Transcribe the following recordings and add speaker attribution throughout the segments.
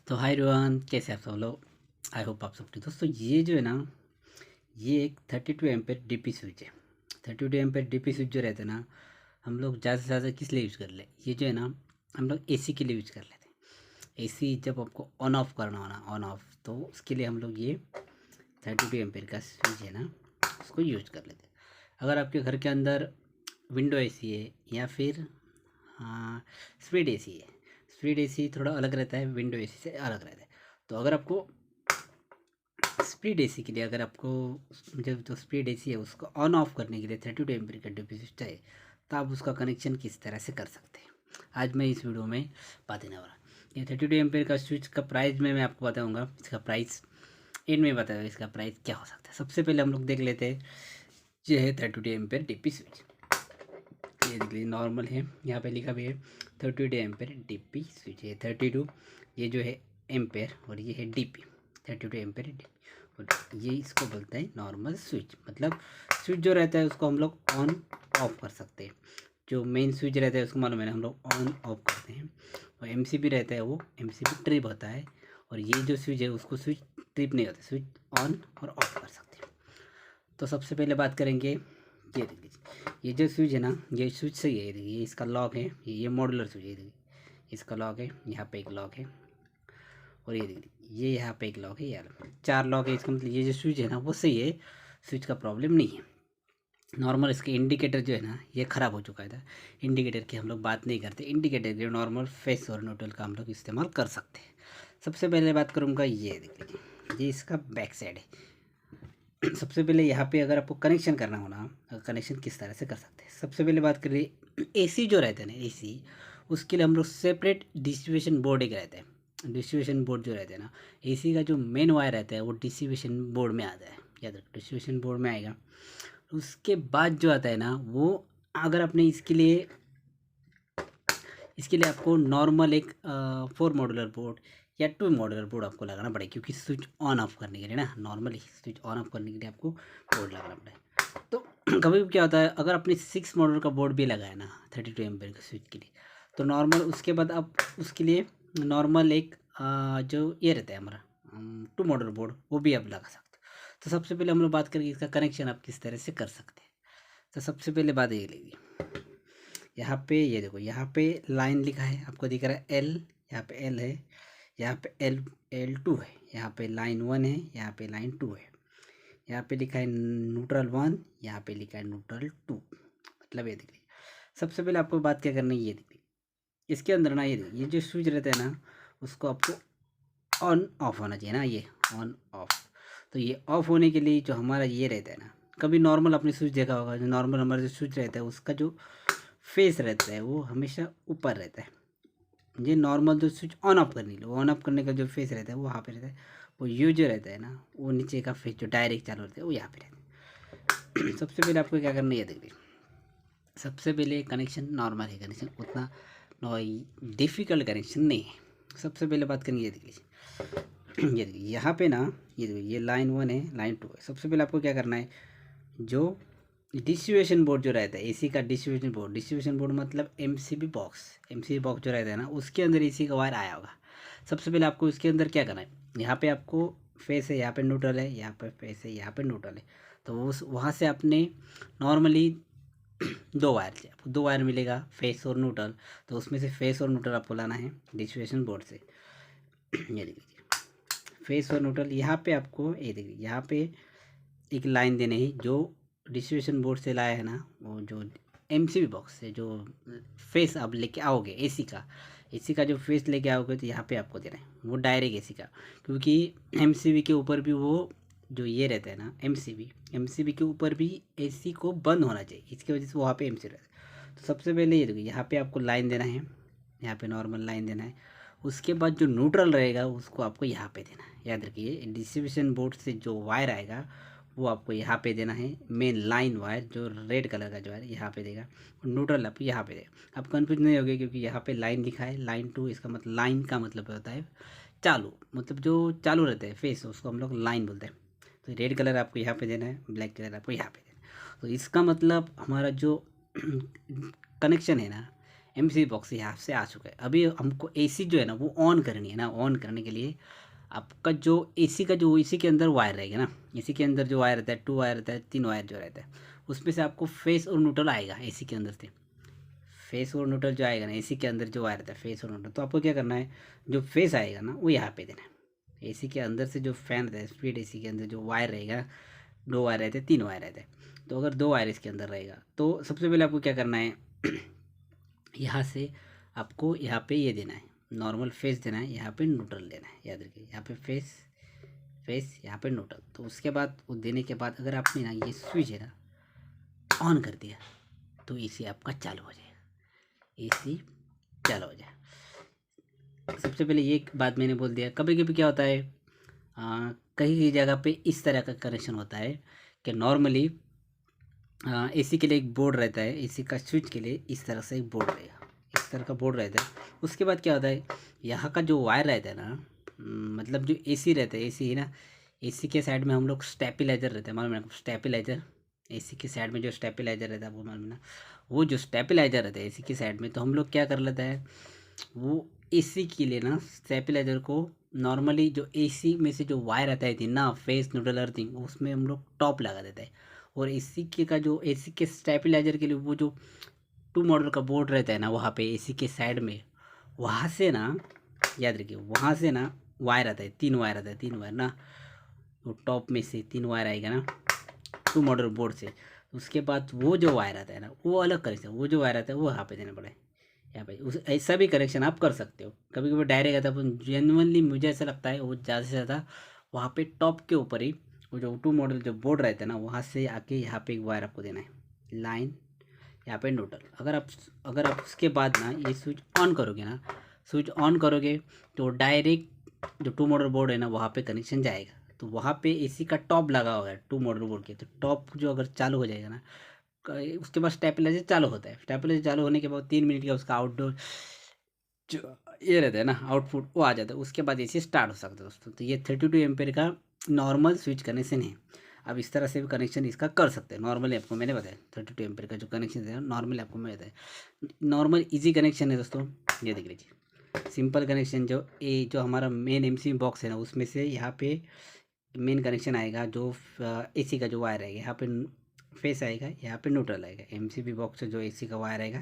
Speaker 1: तो हाय रोहन, कैसे आप सब लोग। आई होप आप सब ठीक। दोस्तों ये जो है ना, ये एक 32 एम्पेयर डीपी स्विच है। 32 एम्पेयर डीपी स्विच जो रहता है ना, हम लोग ज़्यादा से ज़्यादा किस लिए यूज़ कर ले, ये जो है ना हम लोग एसी के लिए यूज़ कर लेते हैं। एसी जब आपको ऑन ऑफ करना हो ना, ऑन ऑफ, तो उसके लिए हम लोग ये 32 एम्पेयर का स्विच है ना, उसको यूज कर लेते हैं। अगर आपके घर के अंदर विंडो एसी है या फिर स्प्लिट एसी है। स्प्लिट एसी थोड़ा अलग रहता है, विंडो एसी से अलग रहता है। तो अगर आपको स्प्लिट एसी के लिए, अगर आपको जब जो स्प्लिट एसी है उसको ऑन ऑफ करने के लिए 32 एम्पीयर का डीपी स्विच चाहिए, तो आप उसका कनेक्शन किस तरह से कर सकते हैं, आज मैं इस वीडियो में बताने वाला। ये 32 एम्पीयर का स्विच का प्राइस में मैं आपको बताऊंगा। इसका प्राइस एंड में बताऊंगा, इसका प्राइस क्या हो सकता है। सबसे पहले हम लोग देख लेते हैं, ये है 32 एम्पीयर डीपी स्विच। ये देख लीजिए, नॉर्मल है, यहाँ पे लिखा भी है 32 एम्पेयर डीपी स्विच है। 32 ये जो है एम्पेयर और ये है डीपी, 32 एम्पेयर डीपी। और ये इसको बोलते हैं नॉर्मल स्विच। मतलब स्विच जो रहता है उसको हम लोग ऑन ऑफ कर सकते हैं। जो मेन स्विच रहता है उसको मालूम है ना, हम लोग ऑन ऑफ करते हैं। और एमसीबी रहता है, वो एमसीबी ट्रिप होता है। और ये जो स्विच है उसको स्विच ट्रिप नहीं होता, स्विच ऑन और ऑफ कर सकते हैं। तो सबसे पहले बात करेंगे, ये देख लीजिए, ये जो स्विच है ना, ये स्विच सही है। ये देखिए, ये इसका लॉक है, ये मॉडुलर स्विच है। देखिए इसका लॉक है, यहाँ पे एक लॉक है, और ये देखिए ये यहाँ पे एक लॉक है, यार 4 लॉक है। इसका मतलब ये जो स्विच है ना वो सही है, स्विच का प्रॉब्लम नहीं है। नॉर्मल इसके इंडिकेटर जो है ना ये ख़राब हो चुका था। इंडिकेटर की हम लोग बात नहीं करते, इंडिकेटर जो नॉर्मल फेस और न्यूट्रल का हम लोग इस्तेमाल कर सकते हैं। सबसे पहले बात करूँगा, ये देख लीजिए, ये इसका बैक साइड है। सबसे पहले यहाँ पे अगर आपको कनेक्शन करना हो ना, कनेक्शन किस तरह से कर सकते हैं। सबसे पहले बात करिए, एसी जो रहता है ना, एसी, उसके लिए हम लोग सेपरेट डिस्ट्रीब्यूशन बोर्ड एक रहता है। डिस्ट्रीब्यूशन बोर्ड जो रहता है ना, एसी का जो मेन वायर रहता है वो डिस्ट्रीब्यूशन बोर्ड में आता है। याद रखो, डिस्ट्रीब्यूशन बोर्ड में आएगा। उसके बाद जो आता है ना वो, अगर आपने इसके लिए आपको नॉर्मल एक 4 मॉडुलर बोर्ड या 2 मॉडुलर बोर्ड आपको लगाना पड़ेगा, क्योंकि स्विच ऑन ऑफ करने के लिए ना, नॉर्मली स्विच ऑन ऑफ करने के लिए आपको बोर्ड लगाना पड़ेगा। तो कभी भी क्या होता है, अगर आपने 6 मॉडल का बोर्ड भी लगाया ना 32 एम्पेयर के स्विच के लिए, तो नॉर्मल उसके बाद आप उसके लिए नॉर्मल एक जो ये रहता है हमारा 2 मॉडल बोर्ड, वो भी आप लगा सकते हो। तो सबसे पहले हम लोग बात करेंगे इसका कनेक्शन आप किस तरह से कर सकते हैं। तो सबसे पहले बात ये लीजिए, यहाँ पे ये देखो, यहाँ पे लाइन लिखा है, आपको दिख रहा है एल, यहाँ पे एल है, यहाँ पे L2 है, यहाँ पे लाइन 1 है, यहाँ पे लाइन 2 है, यहाँ पे लिखा है न्यूट्रल 1, यहाँ पे लिखा है न्यूट्रल 2। मतलब ये देखिए, सबसे पहले आपको बात क्या करनी है, ये देखिए इसके अंदर ना, ये देखिए ये जो स्विच रहता है ना उसको आपको ऑन ऑफ होना चाहिए ना, ये ऑन ऑफ। तो ये ऑफ होने के लिए जो हमारा ये रहता है ना, कभी नॉर्मल आपने स्विच देखा होगा, जो नॉर्मल हमारा जो स्विच रहता है उसका जो फेस रहता है वो हमेशा ऊपर रहता है। ये नॉर्मल जो स्विच ऑन ऑफ करने के लिए, ऑन ऑफ करने का जो फेस रहता है वो वहाँ पे रहता है। वो यू जो रहता है ना, वो नीचे का फेस जो डायरेक्ट चालू रहता है वो यहाँ पे रहता है। सबसे पहले आपको क्या करना है, ये देखिए, सबसे पहले कनेक्शन नॉर्मल है, कनेक्शन उतना डिफ़िकल्ट कनेक्शन नहीं है। सबसे पहले बात करेंगे, ये देखिए, ये देखिए यहाँ पे ना, ये देखिए ये लाइन 1 है, लाइन 2 है। सबसे पहले आपको क्या करना है, जो डिस्ट्रीब्यूशन बोर्ड जो रहता है एसी का, डिस्ट्रीब्यूशन बोर्ड मतलब एमसीबी बॉक्स जो रहता है ना, उसके अंदर एसी का वायर आया होगा। सबसे पहले आपको इसके अंदर क्या करना है, यहाँ पे आपको फेस है, यहाँ पे न्यूट्रल है, यहाँ पे फेस है, यहाँ पे न्यूट्रल है। तो उस वहाँ से आपने नॉर्मली 2 वायर से आपको 2 वायर मिलेगा, फेस और न्यूट्रल। तो उसमें से फेस और न्यूट्रल आपको लाना है डिस्ट्रीब्यूशन बोर्ड से। ये देखिए, फेस और न्यूट्रल यहाँ पे आपको, ये देखिए यहाँ पे एक लाइन देने ही, जो डिस्ट्रीब्यूशन बोर्ड से लाया है ना, वो जो एमसीबी बॉक्स से जो फेस आप लेके आओगे एसी का जो फेस लेके आओगे, तो यहाँ पे आपको देना है वो डायरेक्ट एसी का। क्योंकि एमसीबी के ऊपर भी वो जो ये रहता है ना, एमसीबी के ऊपर भी एसी को बंद होना चाहिए, इसकी वजह से वहाँ पे एमसी रहता है। तो सबसे पहले ये देखिए, यहाँ पे आपको लाइन देना है, यहाँ पे नॉर्मल लाइन देना है। उसके बाद जो न्यूट्रल रहेगा उसको आपको यहाँ पे देना है। याद रखिए, डिस्ट्रीब्यूशन बोर्ड से जो वायर आएगा वो आपको यहाँ पे देना है। मेन लाइन वायर जो रेड कलर का जो है यहाँ पे देगा, और न्यूट्रल आपको यहाँ पे देगा। आप कंफ्यूज नहीं होगे, क्योंकि यहाँ पे लाइन लिखा है, लाइन 2, इसका मतलब लाइन का मतलब होता है चालू, मतलब जो चालू रहता है फेस, उसको हम लोग लाइन बोलते हैं। तो रेड कलर आपको यहाँ पे देना है, ब्लैक कलर आपको यहाँ पे देना है। तो इसका मतलब हमारा जो कनेक्शन है ना एमसीबी बॉक्स यहाँ से आ चुका है। अभी हमको एसी जो है ना वो ऑन करनी है ना। ऑन करने के लिए आपका जो एसी का जो एसी के अंदर वायर रहेगा ना, एसी के अंदर जो वायर रहता है 2 वायर रहता है, 3 वायर जो रहता है, उसमें से आपको फेस और न्यूट्रल आएगा एसी के अंदर से। फेस और न्यूट्रल जो आएगा ना एसी के अंदर जो वायर रहता है फेस और न्यूट्रल, तो आपको क्या करना है, जो फेस आएगा ना वो यहाँ पे देना है। एसी के अंदर से जो फैन रहता है स्प्लिट एसी के अंदर जो वायर रहेगा, 2 वायर रहते हैं, 3 वायर रहते हैं, तो अगर 2 वायर इसके अंदर रहेगा तो सबसे पहले आपको क्या करना है यहाँ से आपको यहाँ पे ये देना है, नॉर्मल फेस देना है, यहाँ पे न्यूट्रल देना है। याद रखिए यहाँ पे फेस, फेस यहाँ पे न्यूट्रल। तो उसके बाद वो देने के बाद अगर आपने ना ये स्विच है ना ऑन कर दिया तो एसी आपका चालू हो जाएगा, एसी चालू हो जाए। सबसे पहले ये बात मैंने बोल दिया। कभी कभी क्या होता है कहीं कहीं जगह पे इस तरह का कनेक्शन होता है कि नॉर्मली एसी के लिए एक बोर्ड रहता है, एसी का स्विच के लिए इस तरह से एक बोर्ड रहेगा, इस तरह का बोर्ड रहता है। उसके बाद क्या होता है यहाँ का जो वायर रहता है ना, मतलब जो एसी रहता है, एसी है ना, एसी के साइड में हम लोग स्टेपिलाइजर रहता है, मालूम है स्टेपिलाइजर, एसी के साइड में जो स्टेपिलाइजर रहता है वो मालूम ना, वो जो स्टेपिलाइजर रहता है एसी के साइड में, तो हम लोग क्या कर लेता है वो एसी के लिए ना स्टेपिलाइजर को नॉर्मली जो एसी में से जो वायर आता है ना फेस न्यूट्रल अर्थिंग, उसमें हम लोग टॉप लगा देता है। और एसी के का जो एसी के स्टेबिलाइजर के लिए वो जो 2 मॉडल का बोर्ड रहता है ना वहाँ पे एसी के साइड में, वहाँ से ना याद रखिए वहाँ से ना वायर आता है, 3 वायर आता है, 3 वायर ना, वो टॉप में से 3 वायर आएगा ना 2 मॉडल बोर्ड से। उसके बाद वो जो वायर आता है ना वो अलग कनेक्शन, वो जो वायर आता है वो यहाँ पे देना पड़े यहाँ पे। उस ऐसा भी कनेक्शन आप कर सकते हो। कभी कभी डायरेक्ट आता है, जेनुअनली मुझे ऐसा लगता है वो ज़्यादा से ज़्यादा वहाँ पे टॉप के ऊपर ही वो जो 2 मॉडल जो बोर्ड रहता है ना वहाँ से आके यहाँ पे एक वायर आपको देना है, लाइन यहाँ पे न्यूट्रल। अगर आप उसके बाद ना ये स्विच ऑन करोगे ना, स्विच ऑन करोगे तो डायरेक्ट जो 2 मॉडल बोर्ड है ना वहाँ पे कनेक्शन जाएगा। तो वहाँ पे एसी का टॉप लगा हुआ है 2 मॉडल बोर्ड के, तो टॉप जो अगर चालू हो जाएगा ना उसके बाद स्टेबलाइजर चालू होता है। स्टेबलाइजर चालू होने के बाद 3 मिनट का उसका आउटडोर जो ये रहता है ना आउटपुट वो आ जाता है। उसके बाद एसी स्टार्ट हो सकता है दोस्तों। तो ये 32 एम्पेयर का नॉर्मल स्विच कनेक्शन है। अब इस तरह से भी कनेक्शन इसका कर सकते हैं। नॉर्मली आपको मैंने बताया 32 एम्पेयर का जो कनेक्शन है नॉर्मली आपको मैं बताया, नॉर्मल इजी कनेक्शन है दोस्तों। ये देख लीजिए सिंपल कनेक्शन जो हमारा मेन एमसीबी बॉक्स है ना उसमें से यहाँ पे मेन कनेक्शन आएगा, जो एसी का जो वायर आएगा यहाँ पे फेस आएगा, यहाँ पे न्यूट्रल आएगा। एमसीबी बॉक्स से जो एसी का वायर आएगा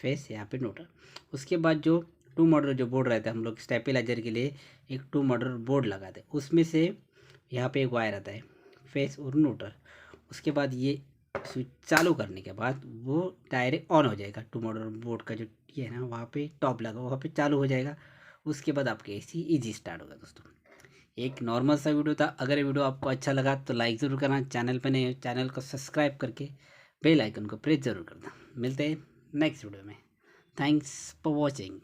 Speaker 1: फेस, यहाँ पे न्यूट्रल। उसके बाद जो 2 मॉडल जो बोर्ड रहता है हम लोग स्टेबिलाइजर के लिए एक 2 मॉडल बोर्ड लगाते हैं, उसमें से यहाँ पे एक वायर आता है फेस और न्यूट्रल। उसके बाद ये स्विच चालू करने के बाद वो डायरेक्ट ऑन हो जाएगा। 2 मॉडल बोर्ड का जो ये है ना वहाँ पे टॉप लगा वहाँ पे चालू हो जाएगा। उसके बाद आपके एसी ईजी स्टार्ट होगा दोस्तों। एक नॉर्मल सा वीडियो था। अगर ये वीडियो आपको अच्छा लगा तो लाइक ज़रूर करना, चैनल पे नए चैनल को सब्सक्राइब करके बेल आइकन को प्रेस ज़रूर करना। मिलते हैं नेक्स्ट वीडियो में। Thanks for watching.